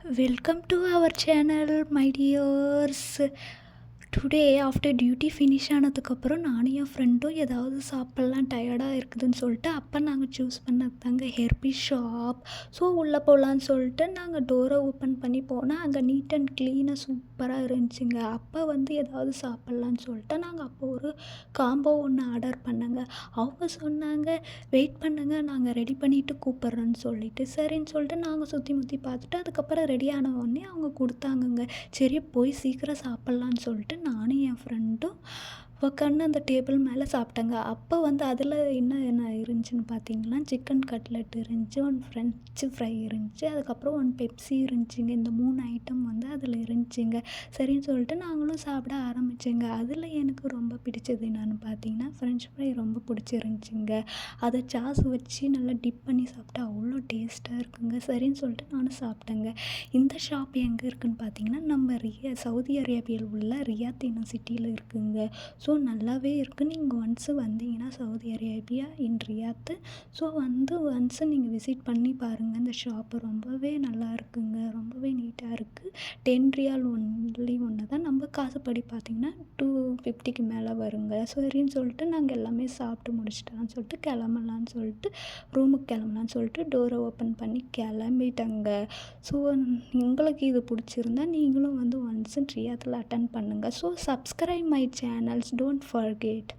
Welcome to our channel, my dears. Today after duty finish ஆனதுக்கப்புறம் நானும் என் ஃப்ரெண்டும் ஏதாவது சாப்பிட்லாம் டயர்டாக இருக்குதுன்னு சொல்லிட்டு அப்போ நாங்கள் சூஸ் பண்ணது தாங்க ஹெர்பி ஷாப். ஸோ உள்ளே போகலான்னு சொல்லிட்டு நாங்கள் டோரை ஓப்பன் பண்ணி போனால் அங்கே நீட் அண்ட் க்ளீனாக சூப்பராக இருந்துச்சுங்க. அப்போ ஏதாவது சாப்பிட்லான்னு சொல்லிட்டு நாங்கள் அப்போ ஒரு காம்போ ஒன்று ஆர்டர் பண்ணேங்க. அவங்க சொன்னாங்க வெயிட் பண்ணுங்க, நாங்கள் ரெடி பண்ணிவிட்டு கூப்பிட்றோன்னு சொல்லிட்டு சரின்னு சொல்லிட்டு நாங்கள் சுற்றி முற்றி பார்த்துட்டு அதுக்கப்புறம் ரெடி ஆன உடனே அவங்க கொடுத்தாங்கங்க. சரி போய் சீக்கிரம் சாப்பிட்லான்னு சொல்லிட்டு நானும் என் ஃப்ரெண்டும் உட்காந்து அந்த டேபிள் மேலே சாப்பிட்டேங்க. அப்போ அதில் என்ன இருந்துச்சுன்னு பார்த்தீங்கன்னா, சிக்கன் கட்லெட் இருந்துச்சு, ஒன் ஃப்ரெஞ்சு ஃப்ரை இருந்துச்சு, அதுக்கப்புறம் ஒன் பெப்சி இருந்துச்சுங்க. இந்த 3 ஐட்டம் அதில் இருந்துச்சுங்க. சரின்னு சொல்லிட்டு நாங்களும் சாப்பிட ஆரம்பித்தேங்க. அதில் எனக்கு ரொம்ப பிடிச்சது என்னென்னு பார்த்தீங்கன்னா, ஃப்ரெஞ்ச் ஃப்ரை ரொம்ப பிடிச்சிருந்துச்சிங்க. அதை சாஸ் வச்சு நல்லா டிப் பண்ணி சாப்பிட்டா அவ்வளோ டேஸ்ட்டாக இருக்குங்க. சரின்னு சொல்லிட்டு நானும் சாப்பிட்டேங்க. இந்த ஷாப் எங்கே இருக்குதுன்னு பார்த்தீங்கன்னா, நம்ம சவுதி அரேபியாவில் உள்ள ரியாத் என்னும் சிட்டியில் இருக்குதுங்க. ஸோ நல்லாவே இருக்குது. நீங்கள் ஒன்ஸு வந்தீங்கன்னா சவுதி அரேபியா இன் ரியாத்து, ஸோ ஒன்ஸு நீங்கள் விசிட் பண்ணி பாருங்கள். இந்த ஷாப்பு ரொம்பவே நல்லா இருக்குங்க, ரொம்பவே நீட்டாக இருக்குது. 10 ரியால் ஒன்லி ஒன்று தான். நம்ம காசுப்படி பார்த்திங்கன்னா 250க்கு மேலே வருங்க. சரின்னு சொல்லிட்டு நாங்கள் எல்லாமே சாப்பிட்டு முடிச்சிட்டலான்னு சொல்லிட்டு கிளம்பலான்னு சொல்லிட்டு ரூமுக்கு கிளம்பலான்னு சொல்லிட்டு டோரை ஓப்பன் பண்ணி கிளம்பிட்டேங்க. ஸோ உங்களுக்கு இது பிடிச்சிருந்தா நீங்களும் ஒன்ஸு ரியாத்தில் அட்டன் பண்ணுங்கள். So subscribe my channels, don't forget.